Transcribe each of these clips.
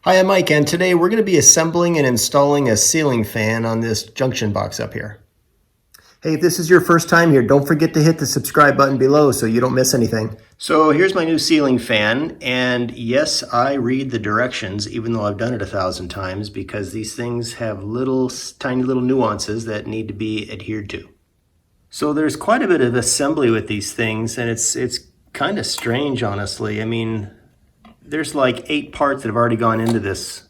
Hi, I'm Mike, and today we're going to be assembling and installing a ceiling fan on this junction box up here. Hey, if this is your first time here, don't forget to hit the subscribe button below so you don't miss anything. So here's my new ceiling fan, and yes, I read the directions, even though I've done it 1,000 times, because these things have tiny little nuances that need to be adhered to. So there's quite a bit of assembly with these things, and it's kind of strange, honestly. I mean, there's like 8 parts that have already gone into this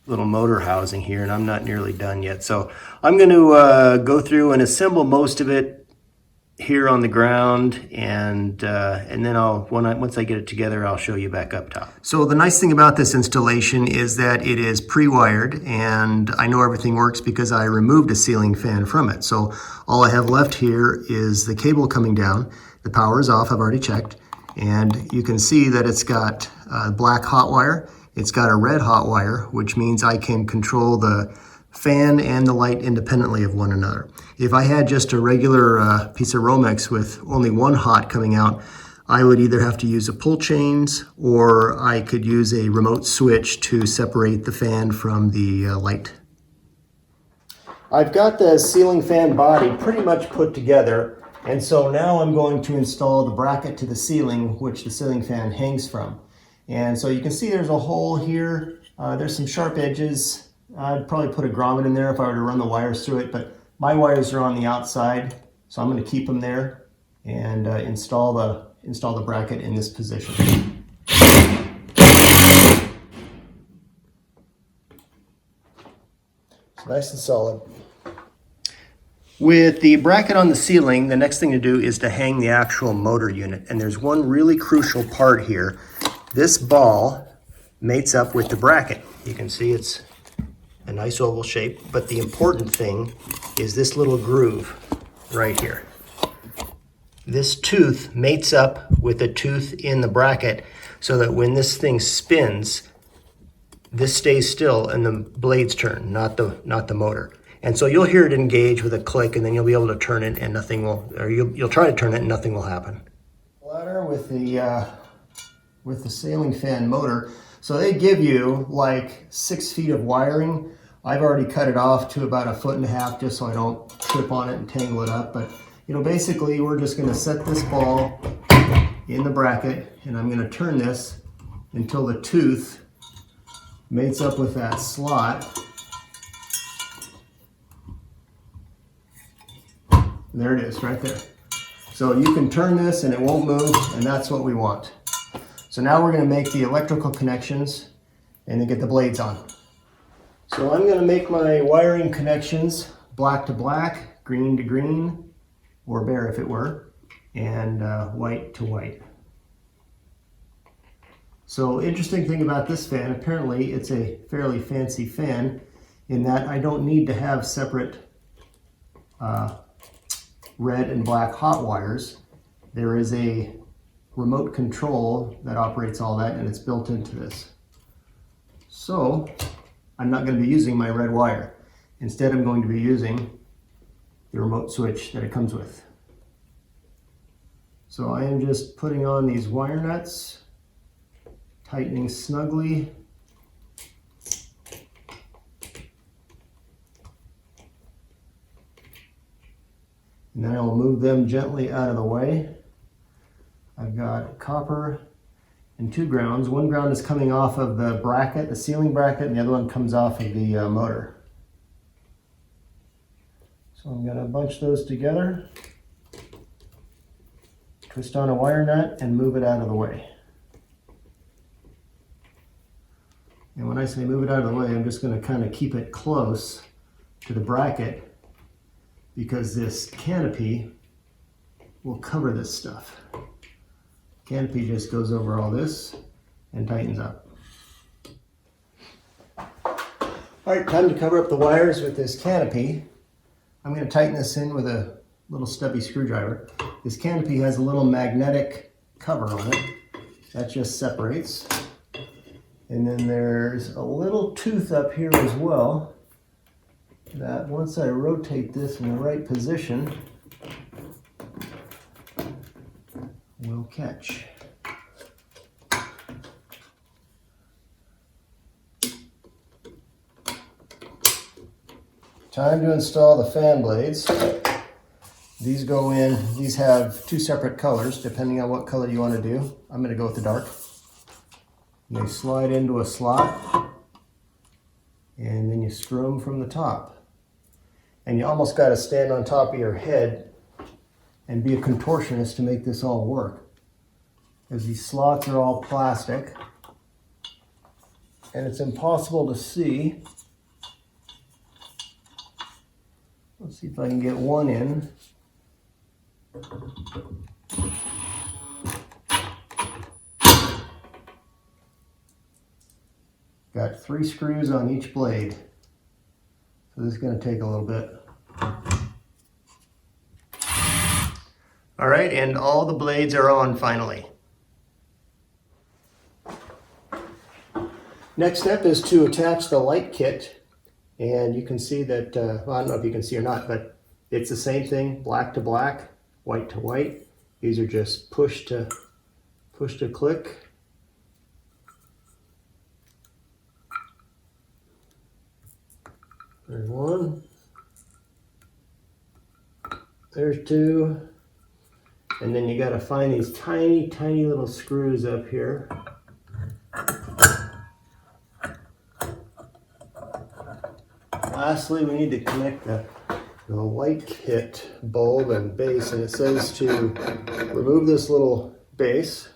little motor housing here, and I'm not nearly done yet. So I'm going to go through and assemble most of it here on the ground, and then once I get it together, I'll show you back up top. So the nice thing about this installation is that it is pre-wired, and I know everything works because I removed a ceiling fan from it. So all I have left here is the cable coming down. The power is off, I've already checked, and you can see that it's got black hot wire. It's got a red hot wire, which means I can control the fan and the light independently of one another. If I had just a regular piece of Romex with only one hot coming out, I would either have to use a pull chains or I could use a remote switch to separate the fan from the light. I've got the ceiling fan body pretty much put together, and so now I'm going to install the bracket to the ceiling, which the ceiling fan hangs from. And so you can see there's a hole here. There's some sharp edges. I'd probably put a grommet in there if I were to run the wires through it, but my wires are on the outside, so I'm going to keep them there and install the bracket in this position. It's nice and solid. With the bracket on the ceiling, the next thing to do is to hang the actual motor unit, and there's one really crucial part here. This ball mates up with the bracket. You can see it's a nice oval shape, but the important thing is this little groove right here. This tooth mates up with a tooth in the bracket so that when this thing spins, this stays still and the blades turn, not the motor. And so you'll hear it engage with a click, and then you'll be able to turn it and nothing will, or you'll try to turn it and nothing will happen. Ladder with the ceiling fan motor. So they give you like 6 feet of wiring. I've already cut it off to about 1.5 feet just so I don't trip on it and tangle it up. But basically we're just going to set this ball in the bracket, and I'm going to turn this until the tooth mates up with that slot. There it is, right there. So you can turn this and it won't move, and that's what we want. So now we're going to make the electrical connections and then get the blades on. So I'm going to make my wiring connections black to black, green to green, or bare if it were, and white to white. So interesting thing about this fan, apparently it's a fairly fancy fan in that I don't need to have separate red and black hot wires. There is a remote control that operates all that, and it's built into this. So I'm not going to be using my red wire. Instead, I'm going to be using the remote switch that it comes with. So I am just putting on these wire nuts, tightening snugly. And then I will move them gently out of the way. I've got copper and 2 grounds. One ground is coming off of the bracket, the ceiling bracket, and the other one comes off of the motor. So I'm going to bunch those together, twist on a wire nut, and move it out of the way. And when I say move it out of the way, I'm just going to kind of keep it close to the bracket because this canopy will cover this stuff. Canopy just goes over all this and tightens up. All right, time to cover up the wires with this canopy. I'm going to tighten this in with a little stubby screwdriver. This canopy has a little magnetic cover on it that just separates. And then there's a little tooth up here as well that once I rotate this in the right position, will catch. Time to install the fan blades. These go in, these have two separate colors depending on what color you want to do. I'm going to go with the dark. And they slide into a slot and then you screw them from the top. And you almost got to stand on top of your head and be a contortionist to make this all work. Because these slots are all plastic and it's impossible to see. Let's see if I can get one in. Got 3 screws on each blade. So this is going to take a little bit. All right, and all the blades are on finally. Next step is to attach the light kit. And you can see that, well, I don't know if you can see or not, but it's the same thing, black to black, white to white. These are just push to click. There's one. There's 2. And then you got to find these tiny, tiny little screws up here. Lastly, we need to connect the light kit bulb and base, and it says to remove this little base.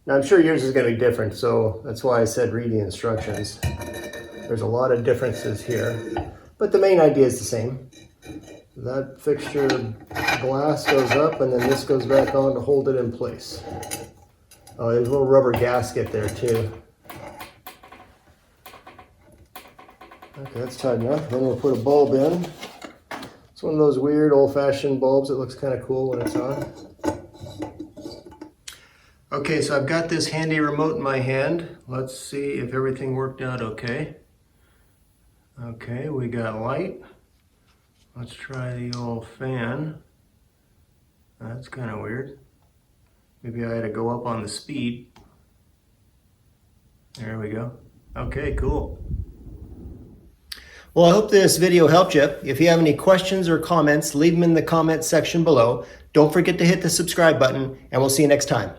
Now I'm sure yours is going to be different, so that's why I said read the instructions. There's a lot of differences here, but the main idea is the same. That fixture glass goes up and then this goes back on to hold it in place. Oh, there's a little rubber gasket there too. Okay, that's tight enough. Then we'll put a bulb in. It's one of those weird old-fashioned bulbs that looks kind of cool when it's on. Okay, so I've got this handy remote in my hand. Let's see if everything worked out okay. Okay, we got light. Let's try the old fan. That's kind of weird. Maybe I had to go up on the speed. There we go. Okay, cool. Well, I hope this video helped you. If you have any questions or comments, leave them in the comment section below. Don't forget to hit the subscribe button, and we'll see you next time.